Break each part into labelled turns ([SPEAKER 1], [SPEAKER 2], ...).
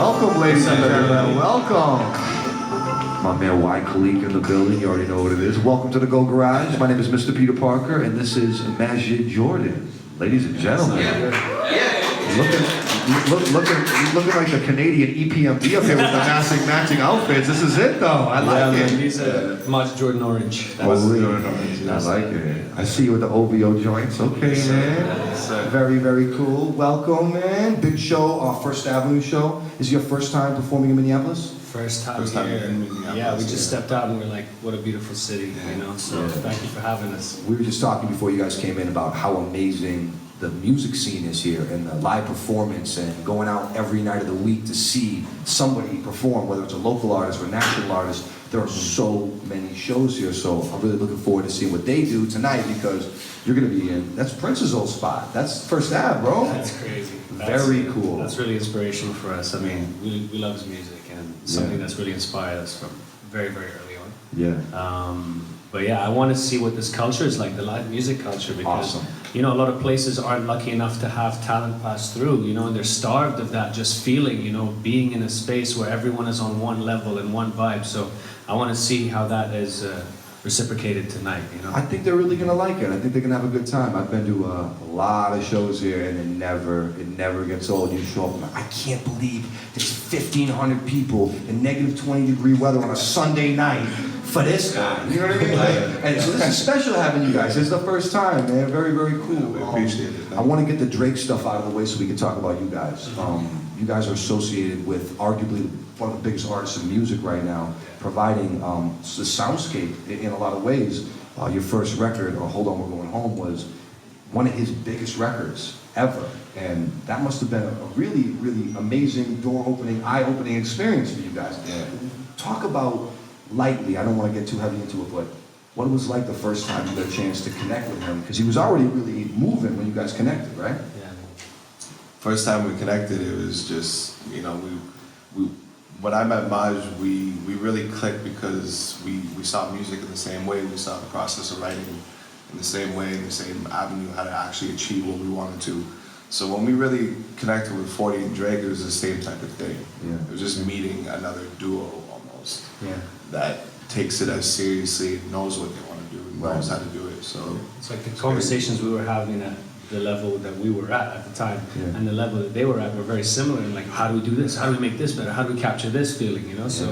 [SPEAKER 1] Welcome, ladies and gentlemen. Welcome. My man Y. Khalik in the building. You already know what it is. Welcome to the Go Garage. My name is Mr. Peter Parker, and this is Majid Jordan. Ladies and gentlemen. Looking like the Canadian EPMD up here with the matching outfits. This is it, though. I like it.
[SPEAKER 2] Man, these are Majid Jordan orange.
[SPEAKER 1] Holy, I like it. I see you with the OVO joints. Okay, man. Very, very cool. Welcome, man. Big show, First Avenue show. Is it your first time performing in Minneapolis?
[SPEAKER 2] First time here.
[SPEAKER 3] in Minneapolis.
[SPEAKER 2] Yeah, we just stepped out and we're like, what a beautiful city, you know? So thank you for having us.
[SPEAKER 1] We were just talking before you guys came in about how amazing the music scene is here and the live performance and going out every night of the week to see somebody perform, whether it's a local artist or a national artist. There are so many shows here, so I'm really looking forward to seeing what they do tonight because you're going to be in, that's Prince's old spot. That's First Ave, bro.
[SPEAKER 2] That's crazy.
[SPEAKER 1] Very cool.
[SPEAKER 2] That's really inspirational for us. I mean, we love his music and something that's really inspired us from very, very early on.
[SPEAKER 1] Yeah.
[SPEAKER 2] But yeah, I want to see what this culture is like, the live music culture, because you know, a lot of places aren't lucky enough to have talent pass through, you know, and they're starved of that just feeling, you know, being in a space where everyone is on one level and one vibe. So I want to see how that is reciprocated tonight, you know.
[SPEAKER 1] I think they're really gonna like it. I think they're gonna have a good time. I've been to a lot of shows here, and it never gets old. You show up, and I can't believe there's 1,500 people in negative 20-degree weather on a Sunday night for this guy. You know what I mean? And so this is special having you guys. It's the first time, man. Very, very cool.
[SPEAKER 3] We appreciate it.
[SPEAKER 1] I want to get the Drake stuff out of the way so we can talk about you guys. You guys are associated with arguably one of the biggest artists in music right now, providing the soundscape in a lot of ways. Your first record, or Hold On, We're Going Home, was one of his biggest records ever. And that must have been a really, really amazing, door-opening, eye-opening experience for you guys.
[SPEAKER 3] Yeah.
[SPEAKER 1] Talk about lightly, I don't want to get too heavy into it, but what it was like the first time you got a chance to connect with him? Because he was already really moving when you guys connected, right?
[SPEAKER 2] Yeah.
[SPEAKER 3] First time we connected, it was just, you know, we when I met Maj, we really clicked because we saw music in the same way, we saw the process of writing in the same way, in the same avenue, how to actually achieve what we wanted to. So when we really connected with 40 and Drake, it was the same type of thing.
[SPEAKER 1] Yeah.
[SPEAKER 3] It was just meeting another duo almost.
[SPEAKER 1] Yeah.
[SPEAKER 3] That takes it as seriously, knows what they want to do, knows how to do it. So
[SPEAKER 2] It's like the conversations we were having at the level that we were at the time, and the level that they were at were very similar. And like, how do we do this? How do we make this better? How do we capture this feeling? You know, so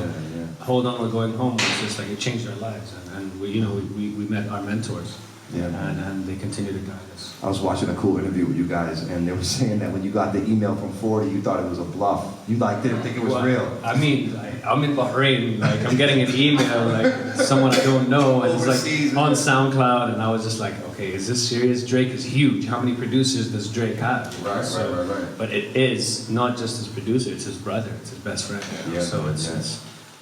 [SPEAKER 2] Hold On, We're Going Home was just like it changed our lives, and we, you know, we met our mentors, and they continue to guide us.
[SPEAKER 1] I was watching a cool interview with you guys, and they were saying that when you got the email from 40, you thought it was a bluff. You like didn't think it was real.
[SPEAKER 2] I mean, like, I'm in Bahrain, like I'm getting an email, like someone I don't know, and it's like on SoundCloud, and I was just like, okay, is this serious? Drake is huge. How many producers does Drake have?
[SPEAKER 1] Right.
[SPEAKER 2] But it is not just his producer; it's his brother, it's his best friend. So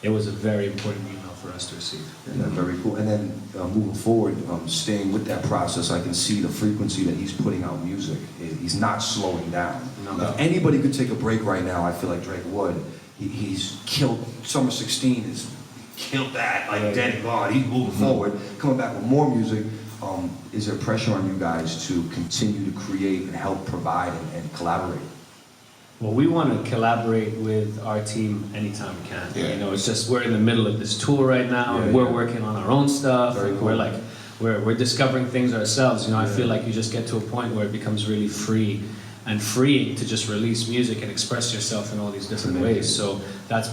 [SPEAKER 2] it was a very important email for us to receive.
[SPEAKER 1] Yeah, very cool. And then moving forward, staying with that process, I can see the frequency that he's putting out music. He's not slowing down.
[SPEAKER 2] No.
[SPEAKER 1] If anybody could take a break right now, I feel like Drake would. He's killed Summer 16. He's killed that like dead and gone. He's moving forward, coming back with more music. Is there pressure on you guys to continue to create and help provide and collaborate?
[SPEAKER 2] Well, we want to collaborate with our team anytime we can.
[SPEAKER 3] Yeah.
[SPEAKER 2] You know, it's just we're in the middle of this tour right now, and we're working on our own stuff.
[SPEAKER 1] Very
[SPEAKER 2] and
[SPEAKER 1] cool.
[SPEAKER 2] We're like, we're discovering things ourselves. You know, I feel like you just get to a point where it becomes really free and freeing to just release music and express yourself in all these different ways. So that's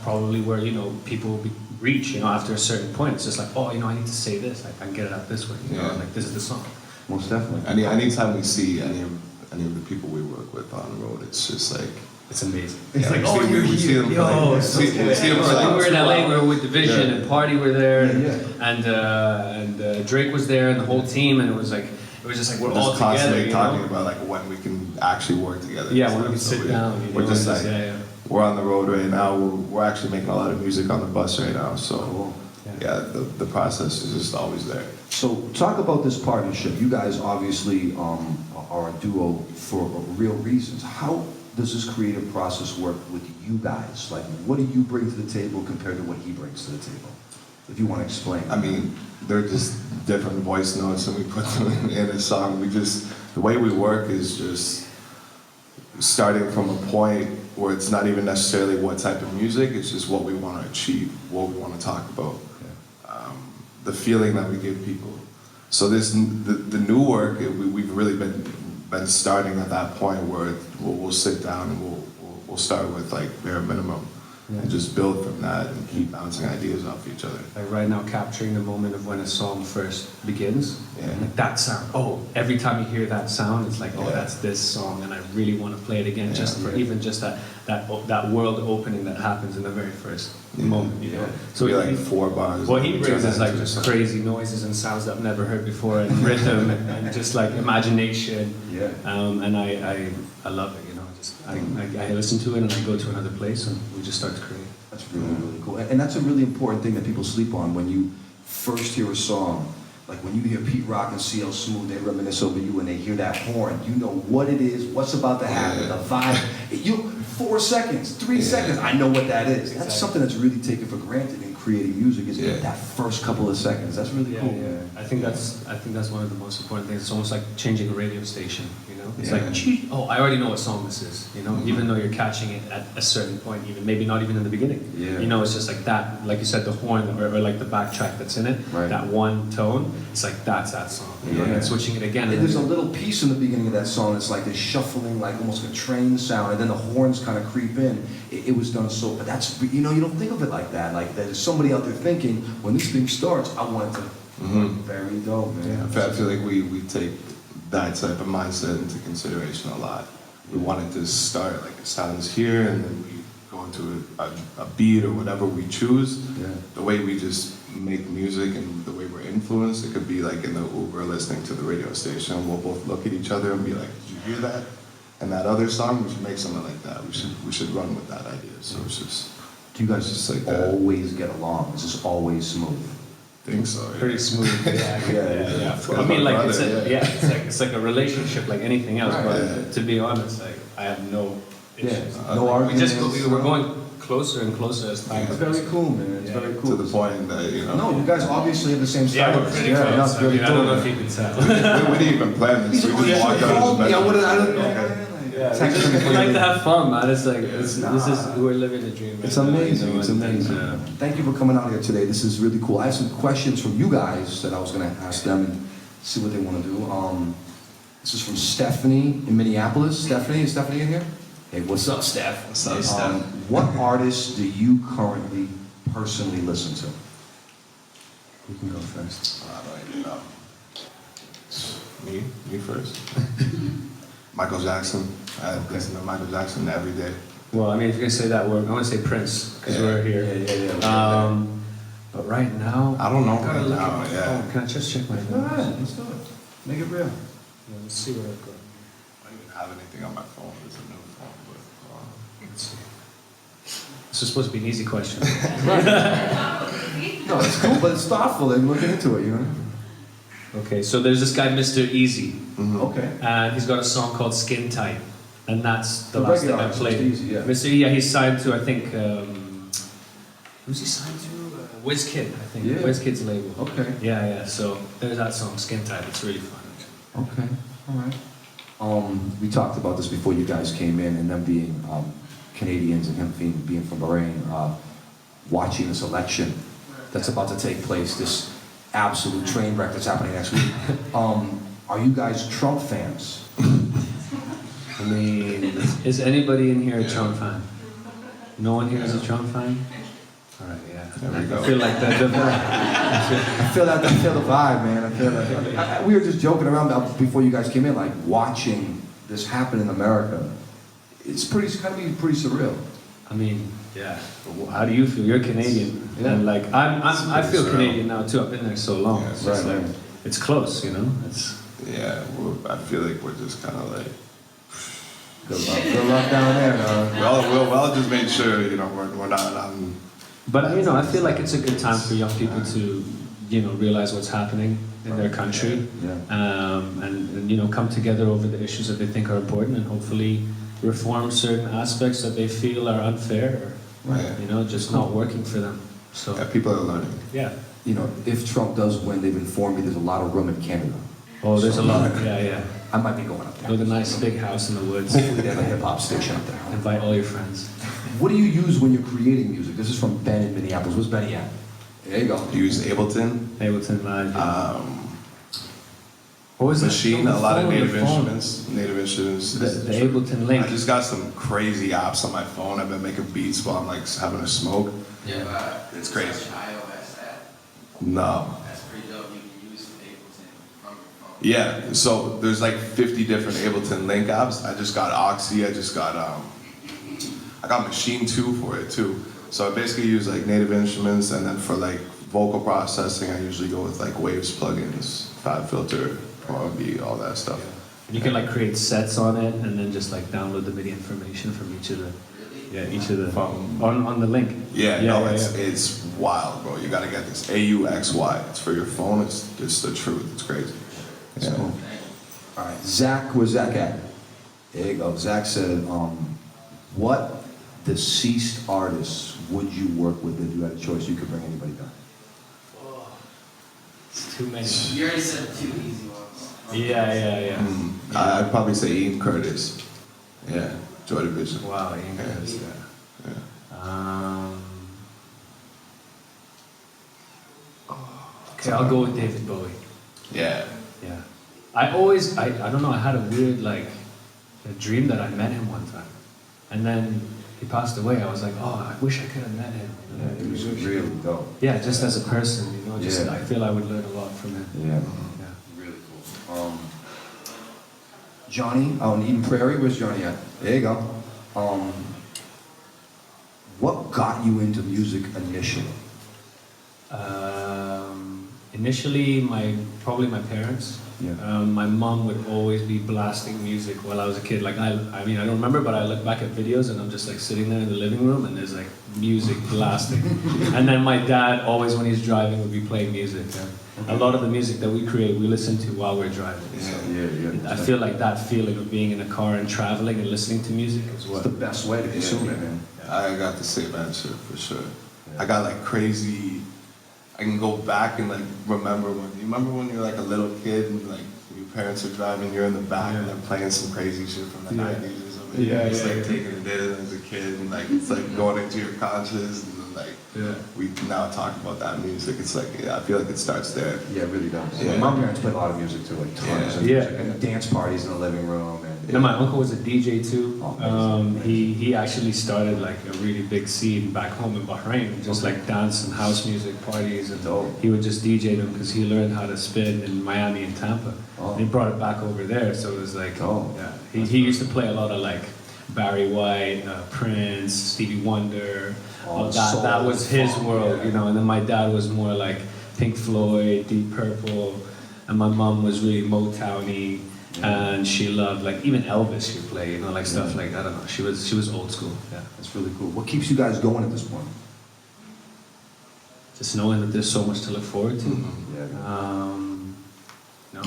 [SPEAKER 2] probably where, you know, people reach. You know, after a certain point, it's just like, oh, you know, I need to say this. Like, I can get it out this way. You know, like this is the song.
[SPEAKER 1] Most definitely.
[SPEAKER 3] anytime we see any of the people we work with on the road, it's just like,
[SPEAKER 2] it's amazing.
[SPEAKER 3] It's like, oh, you're here.
[SPEAKER 2] Yo, so
[SPEAKER 3] we see them for like,
[SPEAKER 2] we were in LA, we were with Division, and Party were there,
[SPEAKER 1] Yeah.
[SPEAKER 2] and Drake was there, and the whole team, and it was just like we're all
[SPEAKER 3] just constantly
[SPEAKER 2] together.
[SPEAKER 3] talking
[SPEAKER 2] You know?
[SPEAKER 3] about like when we can actually work together.
[SPEAKER 2] Yeah, when we can sit down. You
[SPEAKER 3] We're
[SPEAKER 2] know,
[SPEAKER 3] just like, we're on the road right now. We're actually making a lot of music on the bus right now. So
[SPEAKER 1] Cool.
[SPEAKER 3] yeah, the process is just always there.
[SPEAKER 1] So talk about this partnership. You guys obviously are a duo for real reasons. How does this creative process work with you guys? Like, what do you bring to the table compared to what he brings to the table? If you want to explain.
[SPEAKER 3] I mean, they're just different voice notes, and we put them in a song. The way we work is just starting from a point where it's not even necessarily what type of music, it's just what we want to achieve, what we want to talk about, the feeling that we give people. So the new work, we've really been starting at that point where we'll sit down and we'll start with like bare minimum.
[SPEAKER 2] Yeah.
[SPEAKER 3] And just build from that and keep bouncing ideas off each other.
[SPEAKER 2] Like right now, capturing the moment of when a song first begins.
[SPEAKER 3] Yeah.
[SPEAKER 2] Like that sound. Oh, every time you hear that sound, it's like, oh,
[SPEAKER 3] Yeah.
[SPEAKER 2] that's this song, and I really want to play it again,
[SPEAKER 3] Yeah.
[SPEAKER 2] just for even just that world opening that happens in the very first moment, you know.
[SPEAKER 3] So we like
[SPEAKER 2] he-
[SPEAKER 3] 4 bars.
[SPEAKER 2] What he
[SPEAKER 3] and
[SPEAKER 2] brings
[SPEAKER 3] turn
[SPEAKER 2] is
[SPEAKER 3] that
[SPEAKER 2] like
[SPEAKER 3] into
[SPEAKER 2] just
[SPEAKER 3] something.
[SPEAKER 2] crazy noises and sounds that I've never heard before, and rhythm and just like imagination.
[SPEAKER 1] Yeah.
[SPEAKER 2] And I love it, you know. I listen to it and I go to another place and we just start to create.
[SPEAKER 1] That's really, really cool. And that's a really important thing that people sleep on when you first hear a song. Like when you hear Pete Rock and CL Smooth, they reminisce over you and they hear that horn. You know what it is, what's about to happen,
[SPEAKER 3] Yeah.
[SPEAKER 1] the vibe. 4 seconds, 3
[SPEAKER 3] Yeah.
[SPEAKER 1] seconds, I know what that is. That's
[SPEAKER 2] Exactly.
[SPEAKER 1] something that's really taken for granted in creating music, is
[SPEAKER 3] Yeah.
[SPEAKER 1] that first couple of seconds. That's really
[SPEAKER 2] Yeah,
[SPEAKER 1] cool.
[SPEAKER 2] yeah. I think that's one of the most important things. It's almost like changing a radio station, you know? It's
[SPEAKER 3] Yeah.
[SPEAKER 2] like, oh, I already know what song this is, you know? Even though you're catching it at a certain point, even maybe not even in the beginning.
[SPEAKER 1] Yeah.
[SPEAKER 2] You know, it's just like that, like you said, the horn or like the backtrack that's in it,
[SPEAKER 1] Right.
[SPEAKER 2] that one tone, it's like that's that song. You know? And then
[SPEAKER 1] Yeah.
[SPEAKER 2] switching it again.
[SPEAKER 1] And there's a little piece in the beginning of that song that's like this shuffling, like almost like a train sound, and then the horns kind of creep in. It was done so, but that's, you know, you don't think of it like that. Like there's somebody out there thinking, when this thing starts, I want it to. Very dope, man.
[SPEAKER 3] I feel like we take that type of mindset into consideration a lot. We want it to start like it sounds here, and then we go into a beat or whatever we choose.
[SPEAKER 1] Yeah.
[SPEAKER 3] The way we just make music and the way we're influenced, it could be like in the Uber listening to the radio station. We'll both look at each other and be like, "Did you hear that?" And that other song, we should make something like that. We should run with that idea. So it's just,
[SPEAKER 1] Do you guys
[SPEAKER 3] Just like that.
[SPEAKER 1] always get along? Is this always smooth?
[SPEAKER 3] think so. Yeah.
[SPEAKER 2] Pretty smooth.
[SPEAKER 1] Yeah.
[SPEAKER 2] I mean, like
[SPEAKER 3] Brother,
[SPEAKER 2] it's a,
[SPEAKER 3] yeah.
[SPEAKER 2] it's like a relationship, like anything else.
[SPEAKER 1] Right.
[SPEAKER 2] But
[SPEAKER 3] Yeah.
[SPEAKER 2] to be honest, like I have no issues.
[SPEAKER 1] Yeah. No
[SPEAKER 2] Like, we just
[SPEAKER 1] arguments,
[SPEAKER 2] we're
[SPEAKER 1] no-
[SPEAKER 2] going closer and closer as time
[SPEAKER 1] It's
[SPEAKER 2] goes.
[SPEAKER 1] very cool, man. It's
[SPEAKER 2] Yeah.
[SPEAKER 1] very
[SPEAKER 3] To
[SPEAKER 1] cool.
[SPEAKER 3] the point that, you know.
[SPEAKER 1] No, you guys obviously have the same style.
[SPEAKER 2] Yeah, we're pretty
[SPEAKER 1] Yeah,
[SPEAKER 2] close.
[SPEAKER 1] that's
[SPEAKER 2] I,
[SPEAKER 1] really
[SPEAKER 2] mean, I don't know
[SPEAKER 1] cool.
[SPEAKER 2] if you can tell.
[SPEAKER 3] we didn't even plan this.
[SPEAKER 1] He's
[SPEAKER 3] We just walked out
[SPEAKER 1] called
[SPEAKER 3] of
[SPEAKER 1] me. I would have.
[SPEAKER 3] Okay.
[SPEAKER 2] Yeah, we like to have fun, man. It's like this is we're living a dream.
[SPEAKER 1] It's
[SPEAKER 2] right now, you
[SPEAKER 1] amazing.
[SPEAKER 2] know,
[SPEAKER 1] It's
[SPEAKER 2] and,
[SPEAKER 1] amazing. Thank you for coming out here today. This is really cool. I have some questions from you guys that I was going to ask them and see what they want to do. This is from Stephanie in Minneapolis. Stephanie, is Stephanie in here? Hey, what's up, Steph?
[SPEAKER 3] What's up, Steph?
[SPEAKER 1] What artists do you currently personally listen to? You can go first.
[SPEAKER 3] Me first. Michael Jackson. I listen to Michael Jackson every day.
[SPEAKER 2] Well, I mean, if you're gonna say that word, I want to say Prince because
[SPEAKER 3] Yeah.
[SPEAKER 2] we're here.
[SPEAKER 1] Yeah.
[SPEAKER 2] But right now,
[SPEAKER 3] I don't know
[SPEAKER 2] gotta
[SPEAKER 3] right
[SPEAKER 2] look
[SPEAKER 3] now,
[SPEAKER 2] at my
[SPEAKER 3] yeah.
[SPEAKER 2] phone. Can I just check my
[SPEAKER 1] Go
[SPEAKER 2] phone?
[SPEAKER 1] ahead, let's do it. Make it real.
[SPEAKER 2] Yeah, let's see what I've got.
[SPEAKER 3] I don't even have anything on my phone. It's a new phone, but
[SPEAKER 2] Let's see. This is supposed to be an easy question.
[SPEAKER 1] No, it's cool, but it's thoughtful and looking into it, you know?
[SPEAKER 2] Okay, so there's this guy, Mr. Easy,
[SPEAKER 1] Okay.
[SPEAKER 2] and he's got a song called Skin Tight, and that's the
[SPEAKER 1] The
[SPEAKER 2] last thing
[SPEAKER 1] regular
[SPEAKER 2] I
[SPEAKER 1] artist,
[SPEAKER 2] played.
[SPEAKER 1] Mr. Easy, yeah.
[SPEAKER 2] Mr. E, yeah, he's signed to, I think, who's he signed to? WizKid, I think.
[SPEAKER 1] Yeah.
[SPEAKER 2] WizKid's label.
[SPEAKER 1] Okay.
[SPEAKER 2] Yeah, so there's that song, Skin Tight. It's really fun.
[SPEAKER 1] Okay. All right. We talked about this before you guys came in, and them being Canadians and him being from Bahrain, watching this election that's about to take place, this absolute train wreck that's happening next week. Are you guys Trump fans?
[SPEAKER 2] I mean, is anybody in here a Trump fan? No one here is a Trump fan? All right, yeah.
[SPEAKER 3] There we go.
[SPEAKER 2] I feel like that.
[SPEAKER 1] I feel the vibe, man. I feel like we were just joking around before you guys came in, like watching this happen in America. It's kind of be pretty surreal.
[SPEAKER 2] I mean, yeah. How do you feel? You're Canadian,
[SPEAKER 1] Yeah.
[SPEAKER 2] and like I feel
[SPEAKER 3] surreal.
[SPEAKER 2] Canadian now too. I've been there so long.
[SPEAKER 3] Yeah,
[SPEAKER 2] It's just
[SPEAKER 1] right,
[SPEAKER 2] like
[SPEAKER 1] right.
[SPEAKER 2] it's close, you know. It's
[SPEAKER 3] yeah, I feel like we're just kind of like,
[SPEAKER 1] Good luck down there, man.
[SPEAKER 3] we'll just make sure, you know, we're not on.
[SPEAKER 2] But you know, I feel like it's a good time for young people to, you know, realize what's happening in their country,
[SPEAKER 1] Yeah.
[SPEAKER 2] and you know, come together over the issues that they think are important, and hopefully reform certain aspects that they feel are unfair, or
[SPEAKER 3] Right.
[SPEAKER 2] you know, just not working for them. So
[SPEAKER 3] Yeah, people are learning.
[SPEAKER 2] yeah.
[SPEAKER 1] You know, if Trump does win, they've informed me there's a lot of room in Canada.
[SPEAKER 2] Oh, there's a
[SPEAKER 1] So-
[SPEAKER 2] lot. Yeah, yeah.
[SPEAKER 1] I might be going up there.
[SPEAKER 2] Build a nice big house in the woods.
[SPEAKER 1] Hopefully they have a hip hop station up there.
[SPEAKER 2] Invite all your friends.
[SPEAKER 1] What do you use when you're creating music? This is from Ben in Minneapolis. Where's Benny at? There you go.
[SPEAKER 3] You use Ableton,
[SPEAKER 2] Ableton Live. What was
[SPEAKER 3] Machine,
[SPEAKER 2] that?
[SPEAKER 3] a lot of
[SPEAKER 2] Phone,
[SPEAKER 3] native
[SPEAKER 2] your phone.
[SPEAKER 3] instruments. Native instruments.
[SPEAKER 2] The Ableton link.
[SPEAKER 3] I just got some crazy apps on my phone. I've been making beats while I'm like having a smoke.
[SPEAKER 4] Yeah,
[SPEAKER 3] It's crazy.
[SPEAKER 4] iOS app.
[SPEAKER 3] No.
[SPEAKER 4] That's pretty dope. You can use Ableton from your phone.
[SPEAKER 3] Yeah, so there's like 50 different Ableton link apps. I just got Oxy. I got Machine 2 for it too. So I basically use like native instruments, and then for like vocal processing, I usually go with like Waves plugins, Fab Filter, R&B, all that stuff.
[SPEAKER 2] You can like create sets on it and then just like download the MIDI information from each of the on the link.
[SPEAKER 3] It's wild, bro. You gotta get this AUXY. It's for your phone. It's the truth. It's crazy.
[SPEAKER 1] That's cool. All right, Zach, where's Zach at? There you go. Zach said, what deceased artists would you work with if you had a choice? You could bring anybody back.
[SPEAKER 2] It's too many.
[SPEAKER 4] You already said two easy ones.
[SPEAKER 2] Yeah.
[SPEAKER 3] I'd probably say Ian Curtis. Yeah, Joy Division.
[SPEAKER 2] Wow, Ian Curtis.
[SPEAKER 3] Yeah.
[SPEAKER 2] Okay, I'll go with David Bowie.
[SPEAKER 3] Yeah.
[SPEAKER 2] Yeah. I don't know, I had a weird, like, a dream that I met him one time. And then he passed away. I was like, oh, I wish I could have met him. You know?
[SPEAKER 1] Yeah, he was really dope.
[SPEAKER 2] Yeah, just as a person, you know, just
[SPEAKER 1] Yeah.
[SPEAKER 2] I feel I would learn a lot from him.
[SPEAKER 1] Yeah.
[SPEAKER 2] Yeah.
[SPEAKER 1] Really cool. Johnny, in Eden Prairie, where's Johnny at? There you go. What got you into music initially?
[SPEAKER 2] Initially, probably my parents.
[SPEAKER 1] Yeah.
[SPEAKER 2] My mom would always be blasting music while I was a kid. Like I mean, I don't remember, but I look back at videos and I'm just like sitting there in the living room and there's like music blasting. And then my dad always, when he's driving, would be playing music. A lot of the music that we create, we listen to while we're driving. So
[SPEAKER 1] Yeah.
[SPEAKER 2] I feel like that feeling of being in a car and traveling and listening to music is
[SPEAKER 1] It's
[SPEAKER 2] what.
[SPEAKER 1] the best way to consume it, man.
[SPEAKER 3] I got the same answer for sure. I got like crazy. I can go back and like remember when you're like a little kid and like your parents are driving, you're in the back and they're playing some crazy shit from the 90s or something. It's like taking it in as a kid and like it's like going into your conscious and then like we now talk about that music. It's like I feel like it starts there.
[SPEAKER 1] Yeah, it really does.
[SPEAKER 3] Yeah.
[SPEAKER 1] My parents played a lot of music too, like tons of
[SPEAKER 2] Yeah.
[SPEAKER 1] music. And dance parties in the living room.
[SPEAKER 2] And my uncle was a DJ too.
[SPEAKER 1] Oh,
[SPEAKER 2] He actually started like a really big scene back home in Bahrain, just like dance and house music parties, and
[SPEAKER 1] Dope.
[SPEAKER 2] he would just DJ them because he learned how to spin in Miami and Tampa.
[SPEAKER 1] Oh.
[SPEAKER 2] And he brought it back over there, so it was like,
[SPEAKER 1] Oh.
[SPEAKER 2] yeah. He used to play a lot of like Barry White, Prince, Stevie Wonder. All that
[SPEAKER 1] soul,
[SPEAKER 2] that was his
[SPEAKER 1] funk,
[SPEAKER 2] world,
[SPEAKER 1] yeah.
[SPEAKER 2] you know. And then my dad was more like Pink Floyd, Deep Purple, and my mom was really Motowny. And she loved like even Elvis she would play, you know, like stuff like I don't know. She was old school. Yeah.
[SPEAKER 1] That's really cool. What keeps you guys going at this point?
[SPEAKER 2] Just knowing that there's so much to look forward to.
[SPEAKER 1] Yeah.
[SPEAKER 2] No,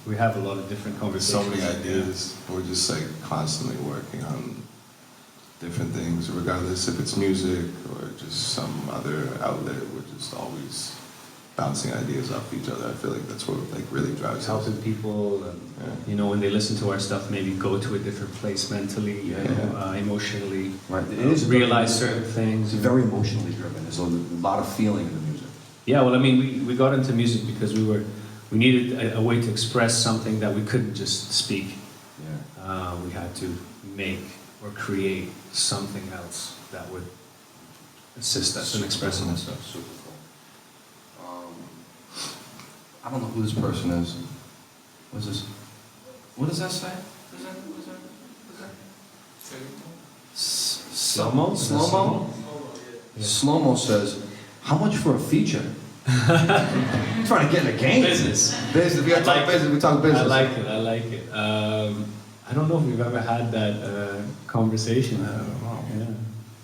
[SPEAKER 2] we have a lot of different
[SPEAKER 3] There's so
[SPEAKER 2] conversations.
[SPEAKER 3] many ideas. We're just like constantly working on different things, regardless if it's music or just some other outlet. We're just always bouncing ideas off each other. I feel like that's what like really drives us.
[SPEAKER 2] Helping people, and, you know, when they listen to our stuff, maybe go to a different place mentally, you know, emotionally.
[SPEAKER 1] Right. It is
[SPEAKER 2] realize certain things.
[SPEAKER 1] It's very emotionally driven. There's a lot of feeling in the music.
[SPEAKER 2] Yeah, well, I mean, we got into music because we needed a way to express something that we couldn't just speak.
[SPEAKER 1] Yeah.
[SPEAKER 2] We had to make or create something else that would assist us in expressing ourselves.
[SPEAKER 1] Super cool. I don't know who this person is. What's this? What does that say? What is that?
[SPEAKER 2] Slow-mo?
[SPEAKER 1] Slow-mo? Slow-mo says, how much for a feature? I'm trying to get in the game.
[SPEAKER 2] Business.
[SPEAKER 1] Business. We gotta talk business. We talk business.
[SPEAKER 2] I like it. I don't know if we've ever had that conversation. I don't know. Yeah.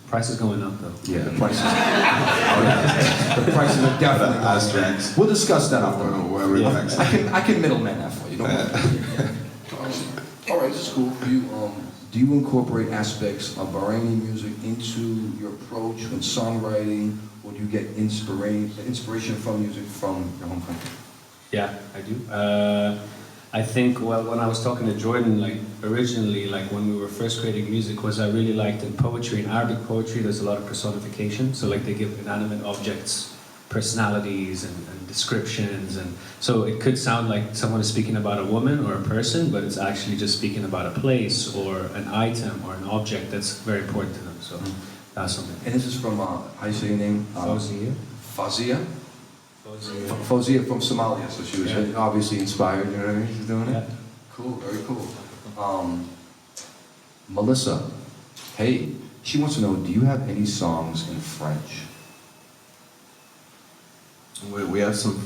[SPEAKER 2] Price is going up though.
[SPEAKER 1] Yeah, the prices. The prices are definitely going up. We'll discuss that after.
[SPEAKER 3] Wherever
[SPEAKER 1] Yeah.
[SPEAKER 3] next.
[SPEAKER 1] I can middleman that for you. Don't worry. All right, this is cool. Do you incorporate aspects of Bahraini music into your approach when songwriting, or do you get inspiration from music from your home country?
[SPEAKER 2] Yeah, I do. I think, well, when I was talking to Jordan, like originally, like when we were first creating music, was I really liked in poetry, in Arabic poetry, there's a lot of personification. So like they give inanimate objects personalities and descriptions, and so it could sound like someone is speaking about a woman or a person, but it's actually just speaking about a place or an item or an object that's very important to them. So that's something.
[SPEAKER 1] And this is from, how you say your name?
[SPEAKER 2] Fawzia.
[SPEAKER 1] Fawzia?
[SPEAKER 2] Fawzia.
[SPEAKER 1] Fawzia from Somalia, so she was
[SPEAKER 2] Yeah.
[SPEAKER 1] obviously inspired, you know what I mean? She's doing it?
[SPEAKER 2] Yeah.
[SPEAKER 1] Cool, very cool. Melissa, hey, she wants to know, do you have any songs in French?
[SPEAKER 3] We have some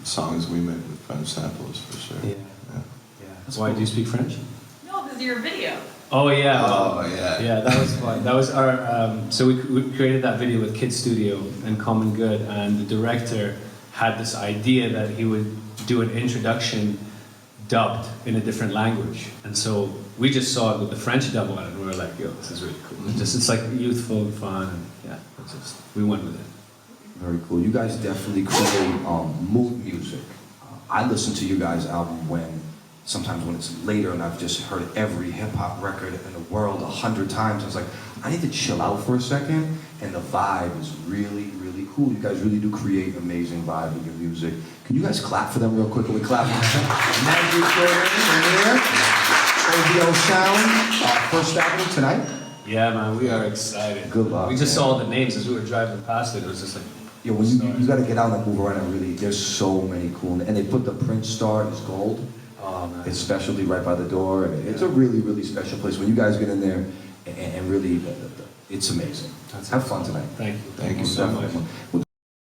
[SPEAKER 3] songs we made with French samples for sure.
[SPEAKER 2] Yeah.
[SPEAKER 3] Yeah.
[SPEAKER 2] Yeah. Why do you speak French?
[SPEAKER 5] No, because your video.
[SPEAKER 2] Oh yeah.
[SPEAKER 3] Oh yeah.
[SPEAKER 2] Yeah, that was fun. That was our. So we created that video with Kid Studio and Common Good, and the director had this idea that he would do an introduction dubbed in a different language, and so we just saw it with the French dub on it, and we were like, "Yo, this is really cool." It's like youthful and fun, and yeah, we went with it.
[SPEAKER 1] Very cool. You guys definitely create mood music. I listen to you guys' album sometimes when it's later and I've just heard every hip hop record in the world 100 times. I was like, I need to chill out for a second, and the vibe is really, really cool. You guys really do create amazing vibe with your music. Can you guys clap for them real quick? Can we clap for them? Majid Jordan, here. OVO Sound, first album tonight.
[SPEAKER 2] Yeah, man, we are excited.
[SPEAKER 1] Good luck,
[SPEAKER 2] We just
[SPEAKER 1] man.
[SPEAKER 2] saw the names as we were driving past it. It was just like,
[SPEAKER 1] Yeah, when you got to get out and move around and really, there's so many cool, and they put the Prince star, it's gold.
[SPEAKER 2] oh man.
[SPEAKER 1] It's specialty right by the door, and it's a really, really special place. When you guys get in there and really, it's amazing.
[SPEAKER 2] That's
[SPEAKER 1] Have fun tonight.
[SPEAKER 2] Thank you.
[SPEAKER 3] Thank you
[SPEAKER 2] so
[SPEAKER 1] Definitely.
[SPEAKER 2] much.